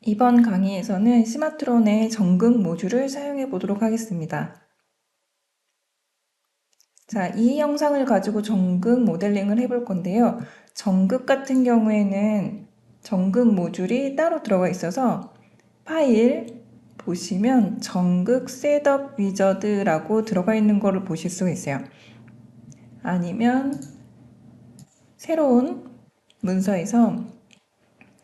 이번 강의에서는 시마트론의 전극 모듈을 사용해 보도록 하겠습니다. 자, 이 영상을 가지고 전극 모델링을 해볼 건데요. 전극 같은 경우에는 전극 모듈이 따로 들어가 있어서 파일 보시면 전극 셋업 위저드라고 들어가 있는 거를 보실 수가 있어요. 아니면 새로운 문서에서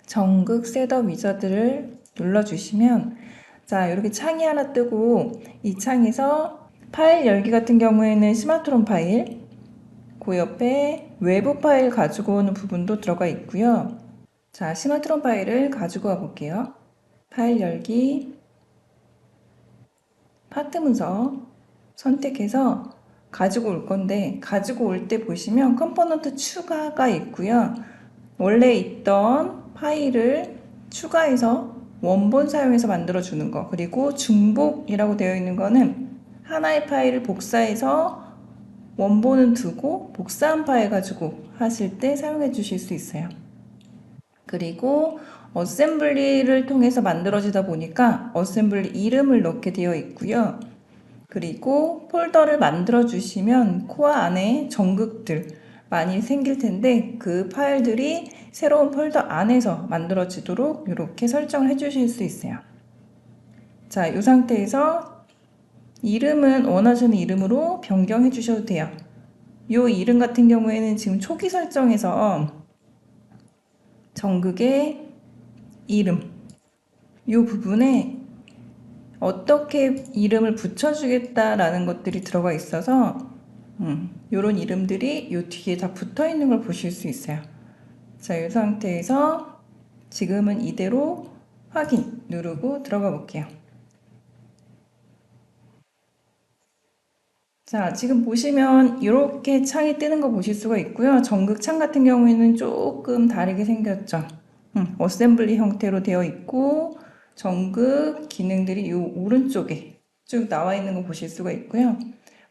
전극 셋업 위저드를 눌러주시면 자, 이렇게 창이 하나 뜨고 이 창에서 파일 열기 같은 경우에는 시마트론 파일, 그 옆에 외부 파일 가지고 오는 부분도 들어가 있고요. 자, 시마트론 파일을 가지고 와 볼게요. 파일 열기, 파트 문서 선택해서 가지고 올 건데 가지고 올 때 보시면 컴포넌트 추가가 있고요. 원래 있던 파일을 추가해서 원본 사용해서 만들어주는 거, 그리고 중복이라고 되어 있는 거는 하나의 파일을 복사해서 원본은 두고 복사한 파일 가지고 하실 때 사용해 주실 수 있어요. 그리고 어셈블리를 통해서 만들어지다 보니까 어셈블리 이름을 넣게 되어 있고요. 그리고 폴더를 만들어 주시면 코어 안에 전극들 많이 생길 텐데 그 파일들이 새로운 폴더 안에서 만들어지도록 이렇게 설정을 해 주실 수 있어요. 자, 이 상태에서 이름은 원하시는 이름으로 변경해 주셔도 돼요. 이 이름 같은 경우에는 지금 초기 설정에서 전극의 이름 이 부분에 어떻게 이름을 붙여주겠다라는 것들이 들어가 있어서 이런 이름들이 이 뒤에 다 붙어 있는 걸 보실 수 있어요. 자, 이 상태에서 지금은 이대로 확인 누르고 들어가 볼게요. 자, 지금 보시면 이렇게 창이 뜨는 거 보실 수가 있고요. 전극 창 같은 경우에는 조금 다르게 생겼죠. 어셈블리 형태로 되어 있고 전극 기능들이 이 오른쪽에 쭉 나와 있는 거 보실 수가 있고요.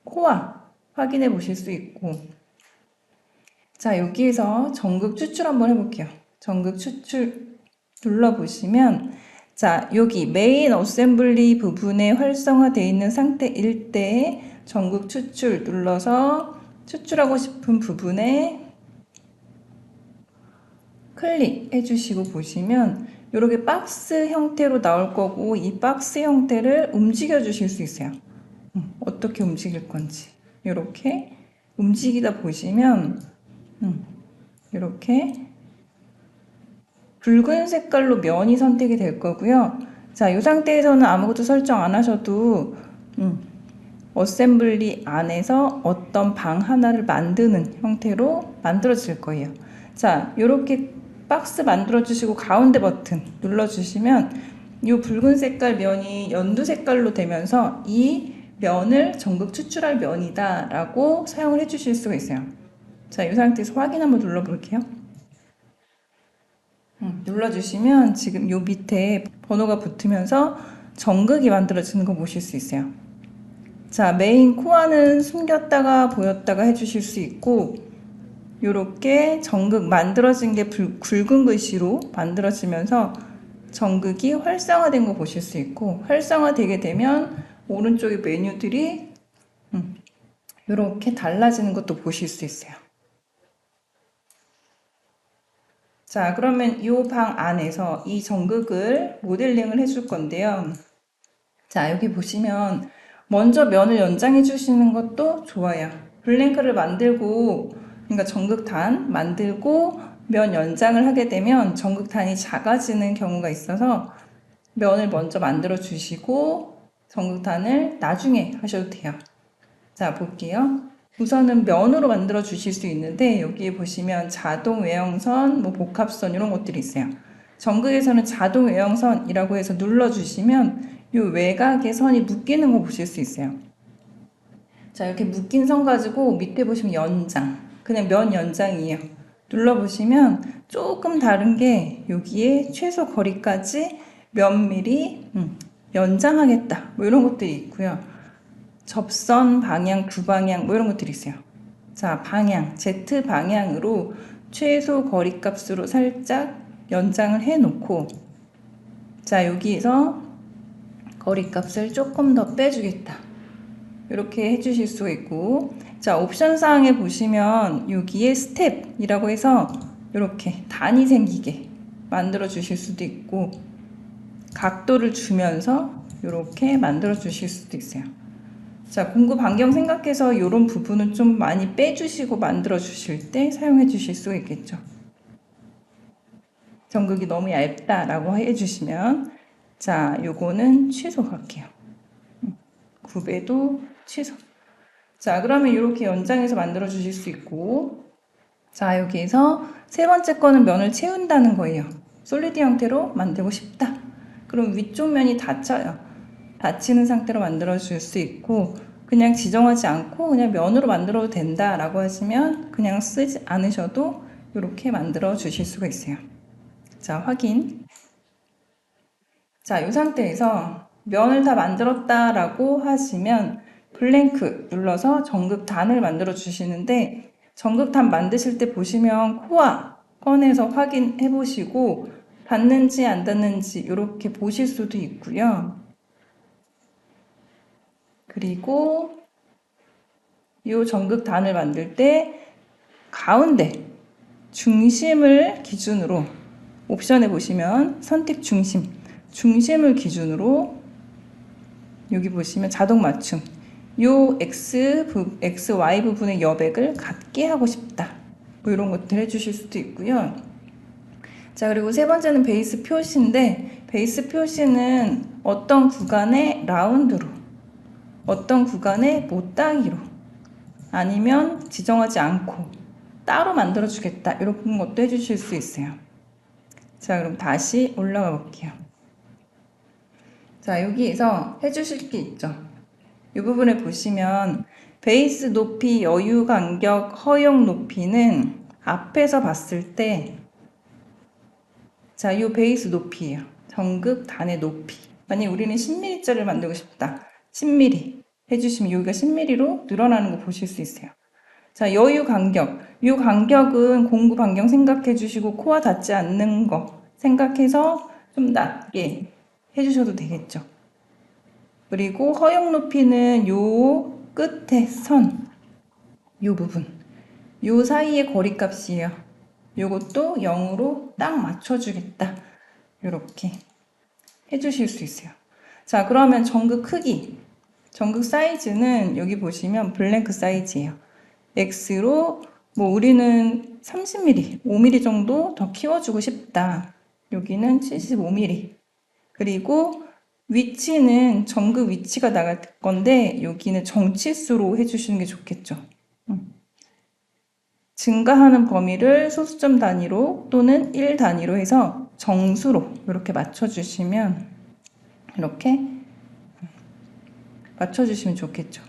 코어 확인해 보실 수 있고, 자, 여기에서 전극 추출 한번 해볼게요. 전극 추출 눌러보시면 자, 여기 메인 어셈블리 부분에 활성화되어 있는 상태일 때 전극 추출 눌러서 추출하고 싶은 부분에 클릭해 주시고 보시면 이렇게 박스 형태로 나올 거고 이 박스 형태를 움직여 주실 수 있어요. 어떻게 움직일 건지 이렇게 움직이다 보시면 이렇게 붉은 색깔로 면이 선택이 될 거고요. 자, 이 상태에서는 아무것도 설정 안 하셔도 어셈블리 안에서 어떤 방 하나를 만드는 형태로 만들어질 거예요. 자, 이렇게 박스 만들어 주시고 가운데 버튼 눌러 주시면 이 붉은 색깔 면이 연두 색깔로 되면서 이 면을 전극 추출할 면이다 라고 사용을 해 주실 수가 있어요. 자, 이 상태에서 확인 한번 눌러 볼게요. 눌러주시면 지금 요 밑에 번호가 붙으면서 전극이 만들어지는 거 보실 수 있어요. 자, 메인 코어는 숨겼다가 보였다가 해주실 수 있고 요렇게 전극 만들어진 게 굵은 글씨로 만들어지면서 전극이 활성화된 거 보실 수 있고, 활성화되게 되면 오른쪽에 메뉴들이 요렇게 달라지는 것도 보실 수 있어요. 자, 그러면 이 방 안에서 이 전극을 모델링을 해줄 건데요. 자, 여기 보시면 먼저 면을 연장해 주시는 것도 좋아요. 블랭크를 만들고, 그러니까 전극단 만들고 면 연장을 하게 되면 전극단이 작아지는 경우가 있어서 면을 먼저 만들어 주시고 전극단을 나중에 하셔도 돼요. 자, 볼게요. 우선은 면으로 만들어 주실 수 있는데 여기에 보시면 자동 외형선, 뭐 복합선 이런 것들이 있어요. 전극에서는 자동 외형선이라고 해서 눌러 주시면 이 외곽에 선이 묶이는 거 보실 수 있어요. 자, 이렇게 묶인 선 가지고 밑에 보시면 연장, 그냥 면 연장이에요. 눌러보시면 조금 다른 게 여기에 최소 거리까지 몇 미리 연장하겠다 뭐 이런 것들이 있고요. 접선 방향, 구방향 뭐 이런 것들이 있어요. 자, 방향, Z 방향으로 최소 거리 값으로 살짝 연장을 해 놓고 자, 여기에서 거리값을 조금 더 빼주겠다. 이렇게 해주실 수가 있고, 자, 옵션 사항에 보시면 여기에 스텝이라고 해서 이렇게 단이 생기게 만들어 주실 수도 있고, 각도를 주면서 이렇게 만들어 주실 수도 있어요. 자, 공구 반경 생각해서 이런 부분은 좀 많이 빼주시고 만들어 주실 때 사용해 주실 수가 있겠죠. 전극이 너무 얇다라고 해주시면, 자, 요거는 취소할게요. 9배도 취소. 자, 그러면 이렇게 연장해서 만들어 주실 수 있고, 자, 여기에서 세 번째 거는 면을 채운다는 거예요. 솔리드 형태로 만들고 싶다. 그럼 위쪽 면이 닫혀요. 닫히는 상태로 만들어 줄 수 있고, 그냥 지정하지 않고 그냥 면으로 만들어도 된다라고 하시면 그냥 쓰지 않으셔도 이렇게 만들어 주실 수가 있어요. 자, 확인. 자, 이 상태에서 면을 다 만들었다라고 하시면 블랭크 눌러서 전극단을 만들어 주시는데, 전극단 만드실 때 보시면 코아 꺼내서 확인해 보시고 닿는지 안 닿는지 이렇게 보실 수도 있고요. 그리고 이 전극단을 만들 때 가운데 중심을 기준으로 옵션에 보시면 선택 중심을 기준으로 여기 보시면 자동 맞춤, 요 X, Y 부분의 여백을 같게 하고 싶다. 뭐 이런 것들 해주실 수도 있고요. 자, 그리고 세 번째는 베이스 표시인데, 베이스 표시는 어떤 구간의 라운드로, 어떤 구간의 못따기로, 아니면 지정하지 않고 따로 만들어주겠다. 이런 것도 해주실 수 있어요. 자, 그럼 다시 올라가 볼게요. 자, 여기에서 해주실 게 있죠. 이 부분에 보시면 베이스 높이, 여유 간격, 허용 높이는 앞에서 봤을 때, 자, 이 베이스 높이예요. 전극 단의 높이. 만약에 우리는 10mm짜리를 만들고 싶다. 10mm 해주시면 여기가 10mm로 늘어나는 거 보실 수 있어요. 자, 여유 간격. 이 간격은 공구 반경 생각해 주시고 코와 닿지 않는 거 생각해서 좀 낮게 해주셔도 되겠죠. 그리고 허용 높이는 요 끝에 선, 요 부분, 요 사이의 거리값이에요. 요것도 0으로 딱 맞춰주겠다. 이렇게 해주실 수 있어요. 자, 그러면 전극 크기, 전극 사이즈는 여기 보시면 블랭크 사이즈예요. X로 뭐 우리는 30mm, 5mm 정도 더 키워주고 싶다. 여기는 75mm. 그리고 위치는 전극 위치가 나갈 건데 여기는 정치수로 해주시는 게 좋겠죠. 증가하는 범위를 소수점 단위로 또는 1 단위로 해서 정수로 이렇게 맞춰주시면 이렇게 맞춰주시면 좋겠죠.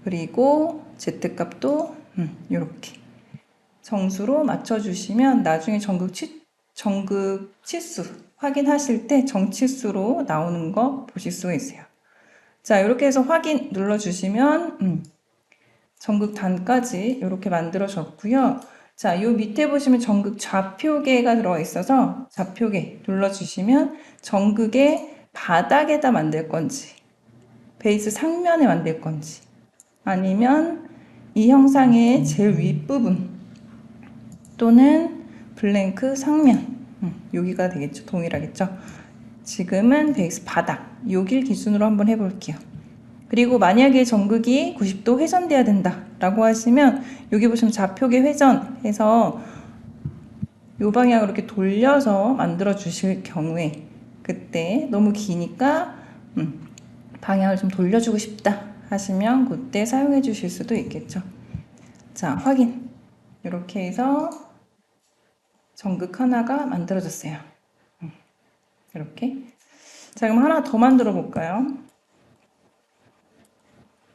그리고 Z값도 이렇게 정수로 맞춰주시면 나중에 전극 치수 확인하실 때 정치수로 나오는 거 보실 수가 있어요. 자, 이렇게 해서 확인 눌러주시면 전극 단까지 이렇게 만들어졌고요. 자, 요 밑에 보시면 전극 좌표계가 들어가 있어서 좌표계 눌러주시면 전극의 바닥에다 만들 건지 베이스 상면에 만들 건지 아니면 이 형상의 제일 윗부분 또는 블랭크 상면 여기가 되겠죠. 동일하겠죠. 지금은 베이스 바닥 여길 기준으로 한번 해볼게요. 그리고 만약에 전극이 90도 회전돼야 된다 라고 하시면 여기 보시면 좌표계 회전해서 이 방향으로 이렇게 돌려서 만들어 주실 경우에 그때 너무 기니까 방향을 좀 돌려주고 싶다 하시면 그때 사용해 주실 수도 있겠죠. 자, 확인. 이렇게 해서 전극 하나가 만들어졌어요. 이렇게. 자, 그럼 하나 더 만들어 볼까요?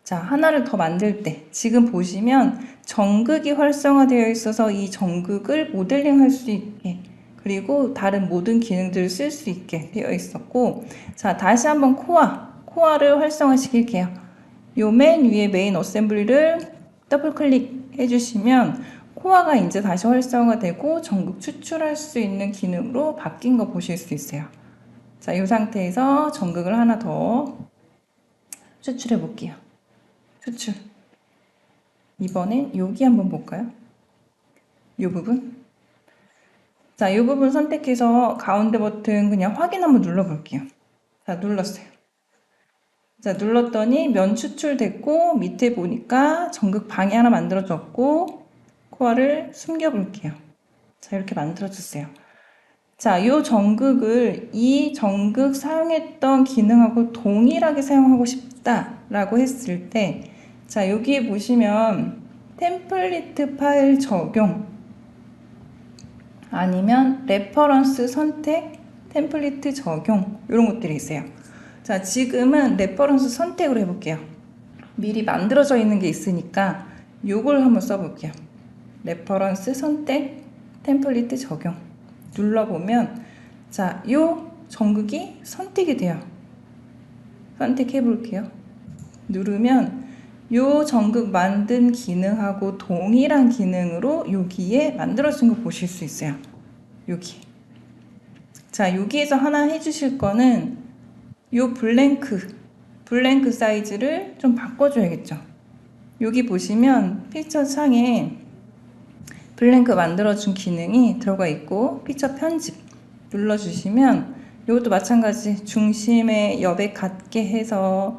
자, 하나를 더 만들 때 지금 보시면 전극이 활성화되어 있어서 이 전극을 모델링 할 수 있게 그리고 다른 모든 기능들을 쓸 수 있게 되어 있었고, 자, 다시 한번 코어를 활성화 시킬게요. 요 맨 위에 메인 어셈블리를 더블 클릭 해주시면 코어가 이제 다시 활성화되고 전극 추출할 수 있는 기능으로 바뀐 거 보실 수 있어요. 자, 이 상태에서 전극을 하나 더 추출해 볼게요. 추출. 이번엔 여기 한번 볼까요? 이 부분. 자, 이 부분 선택해서 가운데 버튼 그냥 확인 한번 눌러볼게요. 자, 눌렀어요. 자, 눌렀더니 면 추출됐고 밑에 보니까 전극 방이 하나 만들어졌고 코어를 숨겨볼게요. 자, 이렇게 만들어주세요. 자, 요 전극을 이 전극 사용했던 기능하고 동일하게 사용하고 싶다라고 했을 때, 자, 여기에 보시면 템플릿 파일 적용 아니면 레퍼런스 선택, 템플릿 적용 이런 것들이 있어요. 자, 지금은 레퍼런스 선택으로 해볼게요. 미리 만들어져 있는 게 있으니까 요걸 한번 써볼게요. 레퍼런스 선택, 템플릿 적용 눌러보면 자, 요 전극이 선택이 돼요. 선택해 볼게요. 누르면 요 전극 만든 기능하고 동일한 기능으로 여기에 만들어진 거 보실 수 있어요. 여기. 자, 여기에서 하나 해주실 거는 요 블랭크 사이즈를 좀 바꿔줘야겠죠. 여기 보시면 픽처 창에 블랭크 만들어준 기능이 들어가 있고 픽처 편집 눌러주시면 이것도 마찬가지 중심에 여백 같게 해서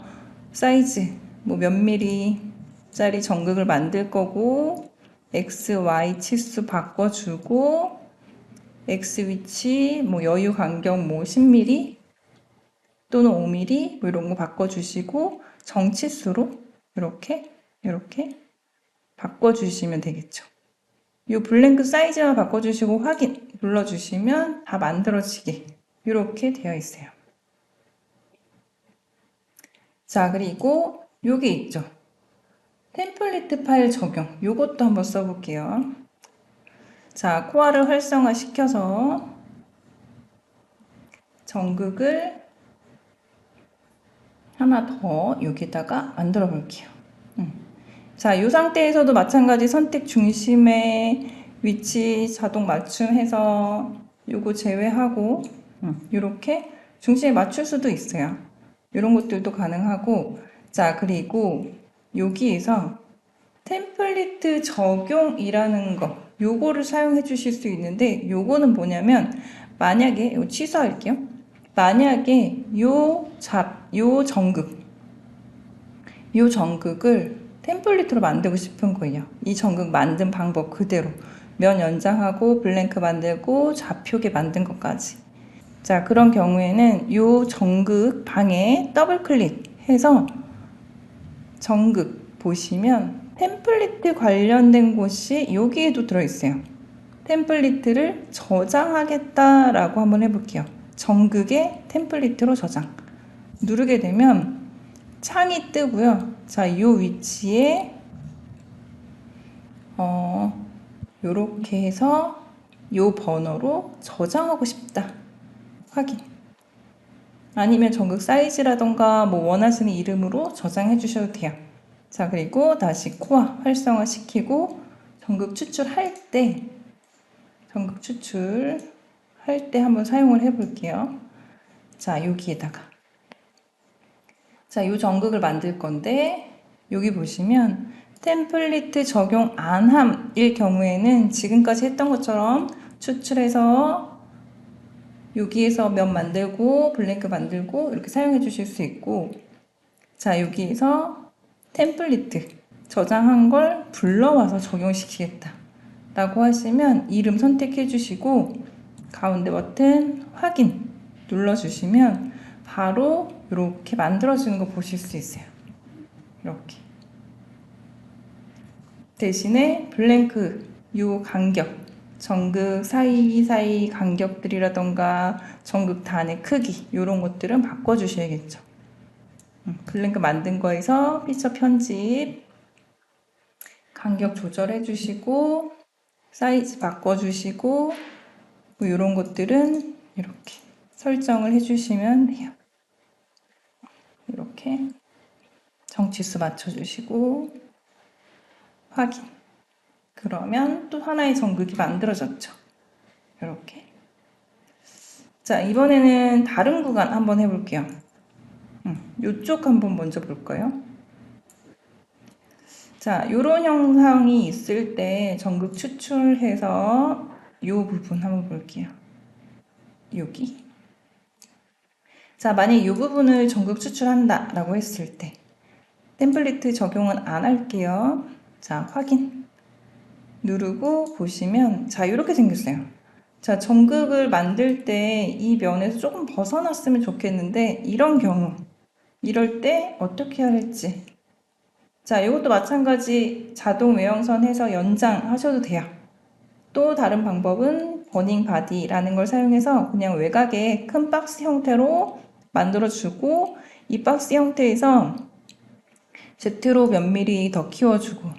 사이즈 뭐 몇 미리짜리 전극을 만들 거고 X, Y 치수 바꿔주고 X 위치 뭐 여유 간격 뭐 10mm 또는 5mm 뭐 이런 거 바꿔주시고 정치수로 이렇게 바꿔주시면 되겠죠. 이 블랭크 사이즈만 바꿔주시고 확인 눌러주시면 다 만들어지게 이렇게 되어 있어요. 자, 그리고 요게 있죠. 템플릿 파일 적용. 요것도 한번 써볼게요. 자, 코어를 활성화 시켜서 전극을 하나 더 여기다가 만들어 볼게요. 자, 이 상태에서도 마찬가지 선택 중심의 위치 자동 맞춤해서 요거 제외하고 이렇게 중심에 맞출 수도 있어요. 이런 것들도 가능하고 자, 그리고 여기에서 템플릿 적용이라는 거 요거를 사용해 주실 수 있는데 요거는 뭐냐면 만약에 이거 취소할게요. 만약에 요 전극을 템플릿으로 만들고 싶은 거예요. 이 전극 만든 방법 그대로 면 연장하고 블랭크 만들고 좌표계 만든 것까지. 자, 그런 경우에는 이 전극 방에 더블 클릭해서 전극 보시면 템플릿 관련된 곳이 여기에도 들어있어요. 템플릿을 저장하겠다라고 한번 해볼게요. 전극의 템플릿으로 저장. 누르게 되면 창이 뜨고요. 자, 이 위치에 요렇게 해서 요 번호로 저장하고 싶다. 확인. 아니면 전극 사이즈라던가 뭐 원하시는 이름으로 저장해 주셔도 돼요. 자, 그리고 다시 코어 활성화 시키고 전극 추출할 때 한번 사용을 해 볼게요. 자, 여기에다가 자, 요 전극을 만들 건데 여기 보시면 템플릿 적용 안 함일 경우에는 지금까지 했던 것처럼 추출해서 여기에서 면 만들고 블랭크 만들고 이렇게 사용해 주실 수 있고 자, 여기에서 템플릿 저장한 걸 불러와서 적용시키겠다 라고 하시면 이름 선택해 주시고 가운데 버튼 확인 눌러 주시면 바로 이렇게 만들어지는 거 보실 수 있어요. 이렇게 대신에 블랭크 요 간격 전극 사이사이 간격들이라던가 전극 단의 크기 이런 것들은 바꿔주셔야겠죠. 블랭크 만든 거에서 픽처 편집 간격 조절해 주시고 사이즈 바꿔주시고 뭐 이런 것들은 이렇게 설정을 해주시면 돼요. 이렇게 정치수 맞춰주시고 확인. 그러면 또 하나의 전극이 만들어졌죠. 이렇게. 자, 이번에는 다른 구간 한번 해볼게요. 이쪽 한번 먼저 볼까요? 자, 요런 형상이 있을 때 전극 추출해서 요 부분 한번 볼게요. 여기. 자, 만약 이 부분을 전극 추출한다 라고 했을 때 템플릿 적용은 안 할게요. 자, 확인 누르고 보시면 자, 이렇게 생겼어요. 자, 전극을 만들 때 이 면에서 조금 벗어났으면 좋겠는데 이런 경우 이럴 때 어떻게 해야 할지 자, 이것도 마찬가지 자동 외형선 해서 연장하셔도 돼요. 또 다른 방법은 버닝 바디라는 걸 사용해서 그냥 외곽에 큰 박스 형태로 만들어주고 이 박스 형태에서 Z로 몇 미리 더 키워주고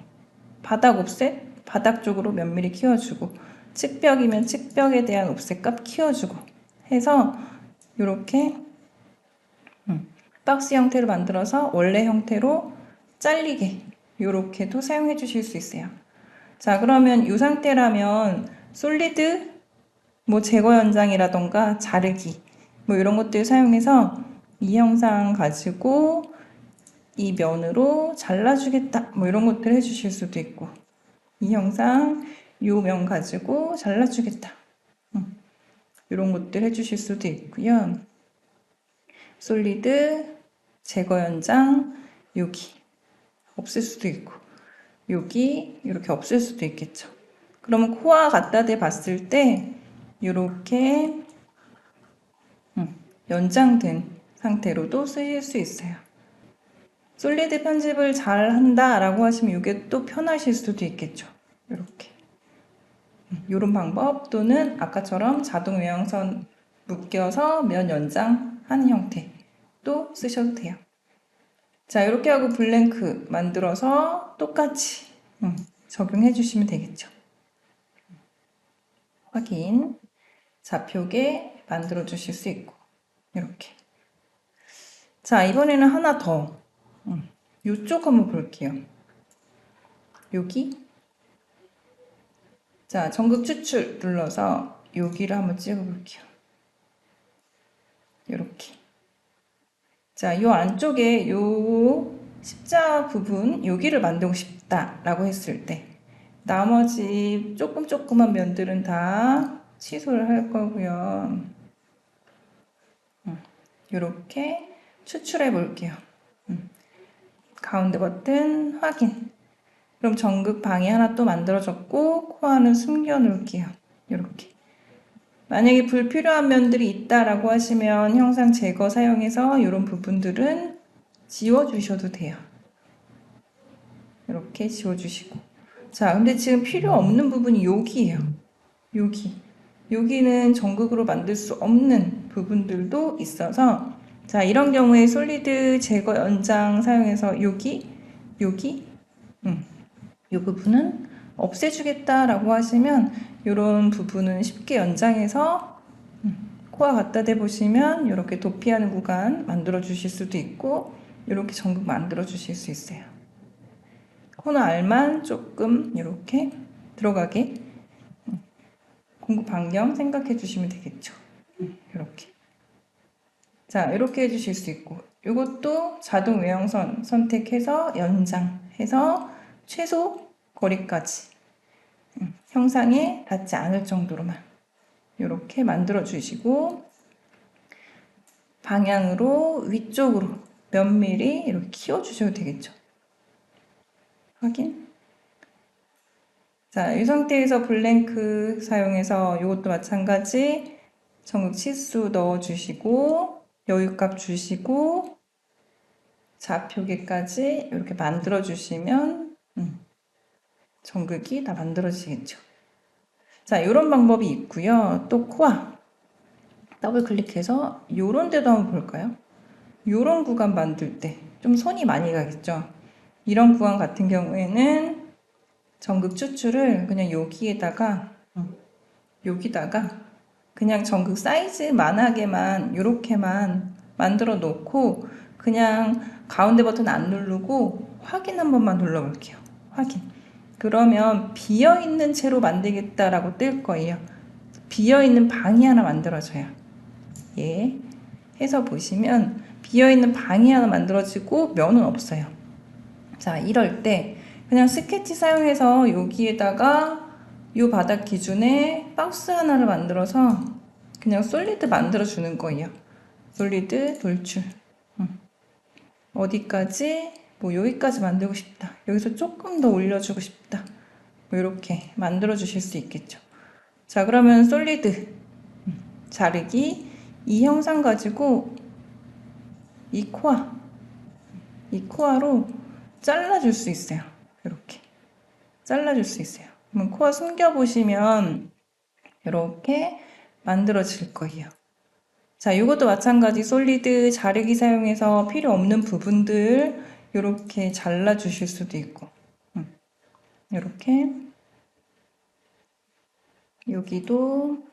바닥 옵셋 바닥 쪽으로 몇 미리 키워주고 측벽이면 측벽에 대한 옵셋 값 키워주고 해서 이렇게 박스 형태로 만들어서 원래 형태로 잘리게 이렇게도 사용해 주실 수 있어요. 자, 그러면 이 상태라면 솔리드 뭐 제거 연장이라던가 자르기 뭐 이런 것들 사용해서 이 형상 가지고 이 면으로 잘라주겠다 뭐 이런 것들 해주실 수도 있고 이 형상 요 면 가지고 잘라주겠다 이런 것들 해주실 수도 있고요. 솔리드 제거 연장 여기 없앨 수도 있고 여기 이렇게 없앨 수도 있겠죠. 그러면 코와 갖다 대 봤을 때 이렇게 연장된 상태로도 쓰실 수 있어요. 솔리드 편집을 잘 한다라고 하시면 이게 또 편하실 수도 있겠죠. 이렇게 이런 방법 또는 아까처럼 자동 외형선 묶여서 면 연장하는 형태도 쓰셔도 돼요. 자, 이렇게 하고 블랭크 만들어서 똑같이 적용해 주시면 되겠죠. 확인. 좌표계 만들어 주실 수 있고 이렇게. 자, 이번에는 하나 더 이쪽 한번 볼게요. 여기. 자, 전극 추출 눌러서 여기를 한번 찍어 볼게요. 이렇게. 자, 요 안쪽에 요 십자 부분 여기를 만들고 싶다라고 했을 때 나머지 조그만 면들은 다 취소를 할 거고요. 이렇게 추출해 볼게요. 가운데 버튼 확인. 그럼 전극 방이 하나 또 만들어졌고 코아는 숨겨 놓을게요. 이렇게. 만약에 불필요한 면들이 있다라고 하시면 형상 제거 사용해서 이런 부분들은 지워주셔도 돼요. 이렇게 지워주시고. 자, 근데 지금 필요 없는 부분이 여기예요. 여기는 전극으로 만들 수 없는 부분들도 있어서 자, 이런 경우에 솔리드 제거 연장 사용해서 여기 이 부분은 없애주겠다라고 하시면 이런 부분은 쉽게 연장해서 코와 갖다 대 보시면 이렇게 도피하는 구간 만들어 주실 수도 있고 이렇게 전극 만들어 주실 수 있어요. 코너 알만 조금 이렇게 들어가게 공급 반경 생각해 주시면 되겠죠. 이렇게. 자, 이렇게 해주실 수 있고 이것도 자동 외형선 선택해서 연장해서 최소 거리까지 형상에 닿지 않을 정도로만 이렇게 만들어 주시고 방향으로 위쪽으로 몇 미리 이렇게 키워 주셔도 되겠죠. 확인. 자, 이 상태에서 블랭크 사용해서 이것도 마찬가지 전극 치수 넣어 주시고 여유값 주시고 좌표계까지 이렇게 만들어 주시면 전극이 다 만들어지겠죠. 자, 이런 방법이 있고요. 또 코아 더블 클릭해서 이런 데도 한번 볼까요? 이런 구간 만들 때 좀 손이 많이 가겠죠. 이런 구간 같은 경우에는 전극 추출을 그냥 여기다가 그냥 전극 사이즈만하게만 이렇게만 만들어 놓고 그냥 가운데 버튼 안 누르고 확인 한 번만 눌러 볼게요. 확인. 그러면 비어있는 채로 만들겠다라고 뜰 거예요. 비어있는 방이 하나 만들어져요. 예. 해서 보시면 비어있는 방이 하나 만들어지고 면은 없어요. 자, 이럴 때 그냥 스케치 사용해서 여기에다가 이 바닥 기준에 박스 하나를 만들어서 그냥 솔리드 만들어 주는 거예요. 솔리드 돌출. 어디까지? 뭐 여기까지 만들고 싶다. 여기서 조금 더 올려주고 싶다. 뭐 이렇게 만들어 주실 수 있겠죠. 자, 그러면 솔리드 자르기 이 형상 가지고 이 코아로 잘라줄 수 있어요. 이렇게 잘라줄 수 있어요. 그러면 코아 숨겨보시면 이렇게 만들어질 거예요. 자, 이것도 마찬가지 솔리드 자르기 사용해서 필요 없는 부분들 이렇게 잘라주실 수도 있고 이렇게 여기도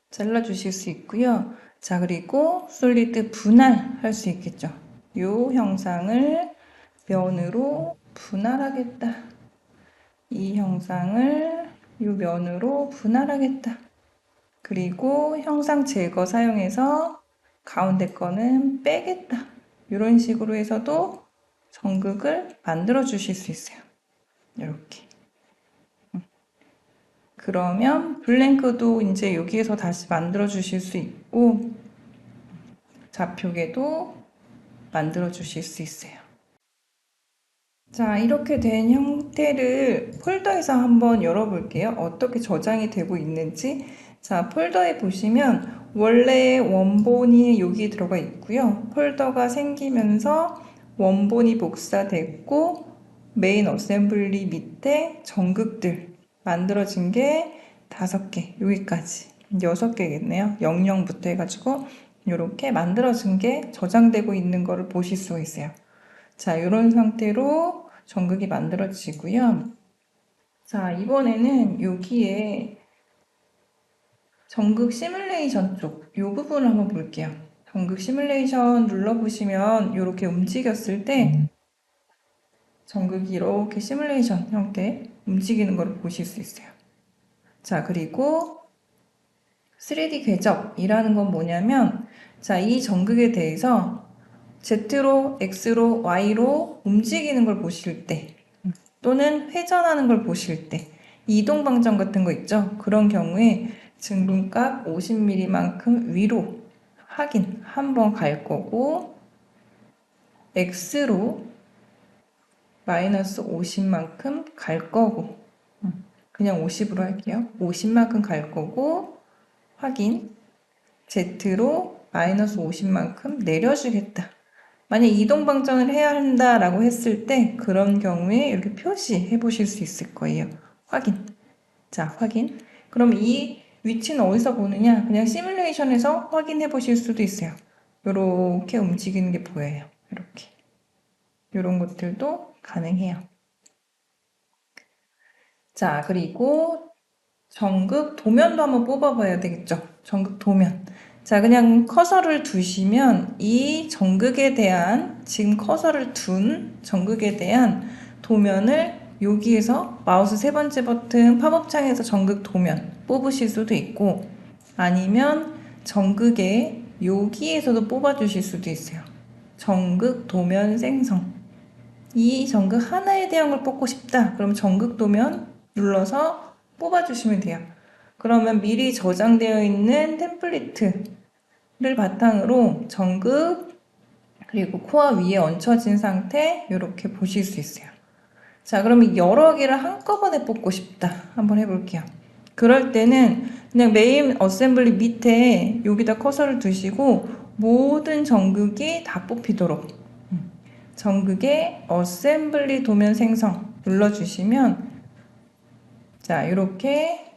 잘라주실 수 있고요. 자, 그리고 솔리드 분할할 수 있겠죠. 이 형상을 면으로 분할하겠다. 이 형상을 이 면으로 분할하겠다. 그리고 형상 제거 사용해서 가운데 거는 빼겠다. 이런 식으로 해서도 전극을 만들어 주실 수 있어요. 이렇게. 그러면 블랭크도 이제 여기에서 다시 만들어 주실 수 있고 좌표계도 만들어 주실 수 있어요. 자, 이렇게 된 형태를 폴더에서 한번 열어볼게요. 어떻게 저장이 되고 있는지. 자, 폴더에 보시면 원래 원본이 여기 들어가 있고요. 폴더가 생기면서 원본이 복사됐고 메인 어셈블리 밑에 전극들 만들어진 게 5개, 여기까지 6개겠네요. 00부터 해가지고 이렇게 만들어진 게 저장되고 있는 거를 보실 수가 있어요. 자, 이런 상태로 전극이 만들어지고요. 자, 이번에는 여기에 전극 시뮬레이션 쪽, 이 부분을 한번 볼게요. 전극 시뮬레이션 눌러보시면 이렇게 움직였을 때 전극이 이렇게 시뮬레이션 형태 움직이는 걸 보실 수 있어요. 자, 그리고 3D 궤적이라는 건 뭐냐면 자, 이 전극에 대해서 Z로, X로, Y로 움직이는 걸 보실 때 또는 회전하는 걸 보실 때 이동 방정 같은 거 있죠? 그런 경우에 증분값 50mm만큼 위로 확인 한번 갈 거고 X로 마이너스 50만큼 갈 거고 그냥 50으로 할게요. 50만큼 갈 거고 확인 Z로 마이너스 50만큼 내려주겠다. 만약 이동 방정을 해야 한다라고 했을 때 그런 경우에 이렇게 표시해 보실 수 있을 거예요. 확인. 자, 확인. 그럼 이 위치는 어디서 보느냐? 그냥 시뮬레이션에서 확인해 보실 수도 있어요. 이렇게 움직이는 게 보여요. 이렇게. 이런 것들도 가능해요. 자, 그리고 전극 도면도 한번 뽑아봐야 되겠죠? 전극 도면. 자, 그냥 커서를 두시면 이 전극에 대한, 지금 커서를 둔 전극에 대한 도면을 여기에서 마우스 3번째 버튼 팝업 창에서 전극 도면 뽑으실 수도 있고 아니면 전극에 여기에서도 뽑아주실 수도 있어요. 전극 도면 생성. 이 전극 하나에 대한 걸 뽑고 싶다. 그럼 전극 도면 눌러서 뽑아주시면 돼요. 그러면 미리 저장되어 있는 템플릿을 바탕으로 전극 그리고 코어 위에 얹혀진 상태 이렇게 보실 수 있어요. 자, 그러면 여러 개를 한꺼번에 뽑고 싶다. 한번 해볼게요. 그럴 때는 그냥 메인 어셈블리 밑에 여기다 커서를 두시고 모든 전극이 다 뽑히도록 전극의 어셈블리 도면 생성 눌러주시면 자, 이렇게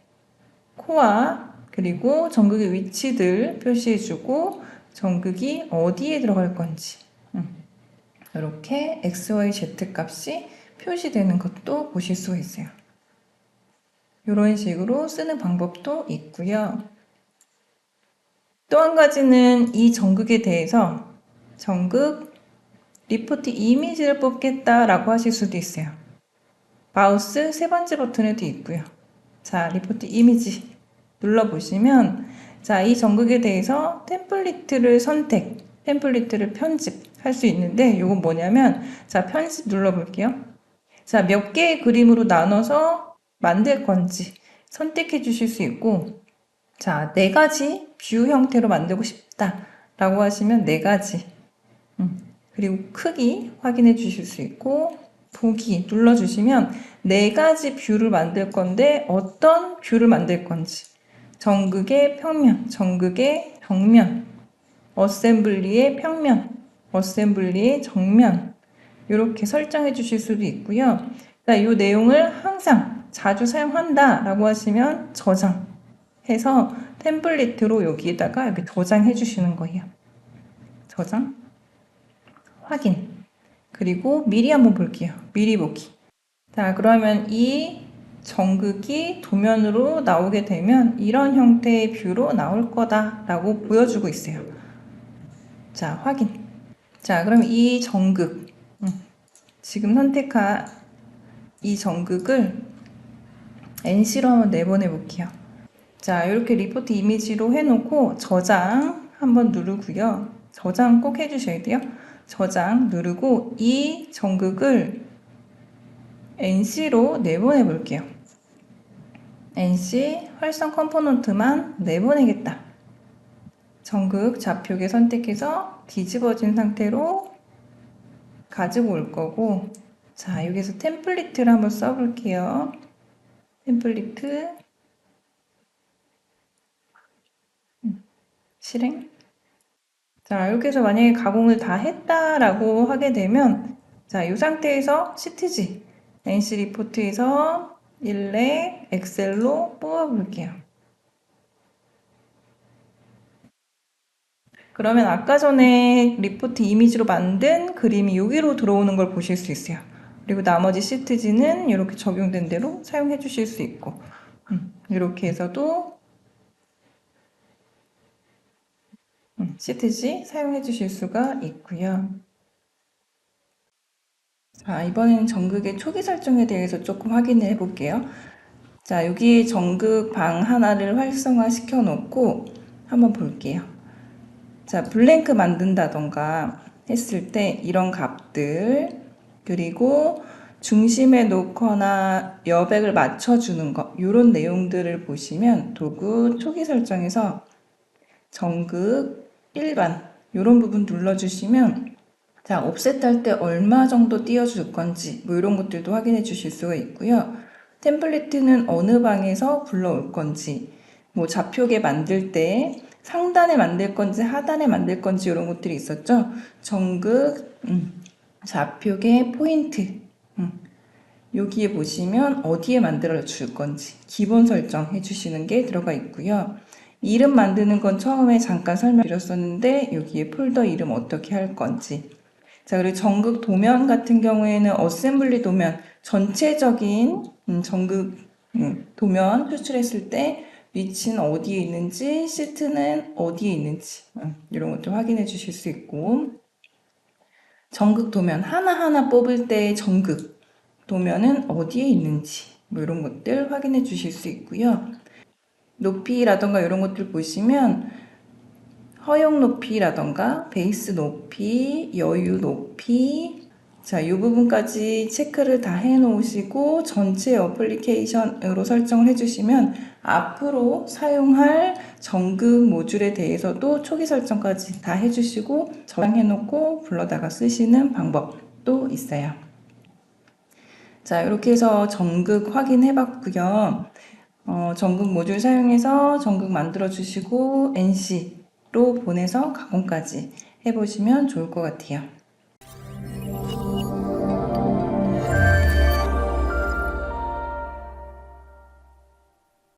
코어 그리고 전극의 위치들 표시해주고 전극이 어디에 들어갈 건지 이렇게 X, Y, Z 값이 표시되는 것도 보실 수 있어요. 이런 식으로 쓰는 방법도 있고요. 또 한 가지는 이 전극에 대해서 전극 리포트 이미지를 뽑겠다라고 하실 수도 있어요. 마우스 3번째 버튼에도 있고요. 자, 리포트 이미지 눌러보시면 자, 이 전극에 대해서 템플릿을 템플릿을 편집할 수 있는데 이건 뭐냐면 자, 편집 눌러볼게요. 자, 몇 개의 그림으로 나눠서 만들 건지 선택해 주실 수 있고 자, 네 가지 뷰 형태로 만들고 싶다 라고 하시면 네 가지 그리고 크기 확인해 주실 수 있고 보기 눌러주시면 네 가지 뷰를 만들 건데 어떤 뷰를 만들 건지 전극의 평면, 전극의 벽면, 어셈블리의 평면, 어셈블리의 정면 이렇게 설정해 주실 수도 있고요. 자, 이 내용을 항상 자주 사용한다 라고 하시면 저장해서 템플릿으로 여기에다가 이렇게 저장해 주시는 거예요. 저장, 확인. 그리고 미리 한번 볼게요. 미리 보기. 자, 그러면 이 전극이 도면으로 나오게 되면 이런 형태의 뷰로 나올 거다라고 보여주고 있어요. 자, 확인. 자, 그럼 이 전극, 지금 선택한 이 전극을 NC로 한번 내보내 볼게요. 자, 이렇게 리포트 이미지로 해놓고 저장 한번 누르고요. 저장 꼭 해주셔야 돼요. 저장 누르고 이 전극을 NC로 내보내 볼게요. NC 활성 컴포넌트만 내보내겠다. 전극 좌표계 선택해서 뒤집어진 상태로 가지고 올 거고 자, 여기서 템플릿을 한번 써볼게요. 템플릿 실행. 자, 이렇게 해서 만약에 가공을 다 했다라고 하게 되면 자, 이 상태에서 시트지 NC 리포트에서 일렉 엑셀로 뽑아볼게요. 그러면 아까 전에 리포트 이미지로 만든 그림이 여기로 들어오는 걸 보실 수 있어요. 그리고 나머지 시트지는 이렇게 적용된 대로 사용해 주실 수 있고 이렇게 해서도 시트지 사용해 주실 수가 있고요. 자, 이번에는 전극의 초기 설정에 대해서 조금 확인을 해 볼게요. 자, 여기 전극 방 하나를 활성화 시켜 놓고 한번 볼게요. 자, 블랭크 만든다던가 했을 때 이런 값들 그리고 중심에 놓거나 여백을 맞춰주는 것 이런 내용들을 보시면 도구 초기 설정에서 전극 일반 이런 부분 눌러주시면 자, 옵셋 할 때 얼마 정도 띄워줄 건지 뭐 이런 것들도 확인해 주실 수가 있고요. 템플릿은 어느 방에서 불러올 건지 뭐 좌표계 만들 때 상단에 만들 건지 하단에 만들 건지 이런 것들이 있었죠. 전극, 좌표계 포인트 여기에 보시면 어디에 만들어 줄 건지 기본 설정해 주시는 게 들어가 있고요. 이름 만드는 건 처음에 잠깐 설명드렸었는데 여기에 폴더 이름 어떻게 할 건지 자, 그리고 전극 도면 같은 경우에는 어셈블리 도면 전체적인 전극 도면 표출했을 때 위치는 어디에 있는지 시트는 어디에 있는지 이런 것도 확인해 주실 수 있고 전극 도면 하나하나 뽑을 때 전극 도면은 어디에 있는지 뭐 이런 것들 확인해 주실 수 있고요. 높이라던가 이런 것들 보시면 허용 높이라던가 베이스 높이, 여유 높이 자, 이 부분까지 체크를 다 해 놓으시고 전체 어플리케이션으로 설정을 해주시면 앞으로 사용할 전극 모듈에 대해서도 초기 설정까지 다 해주시고 저장해 놓고 불러다가 쓰시는 방법도 있어요. 자, 이렇게 해서 전극 확인해 봤고요. 전극 모듈 사용해서 전극 만들어 주시고 NC로 보내서 가공까지 해보시면 좋을 것 같아요.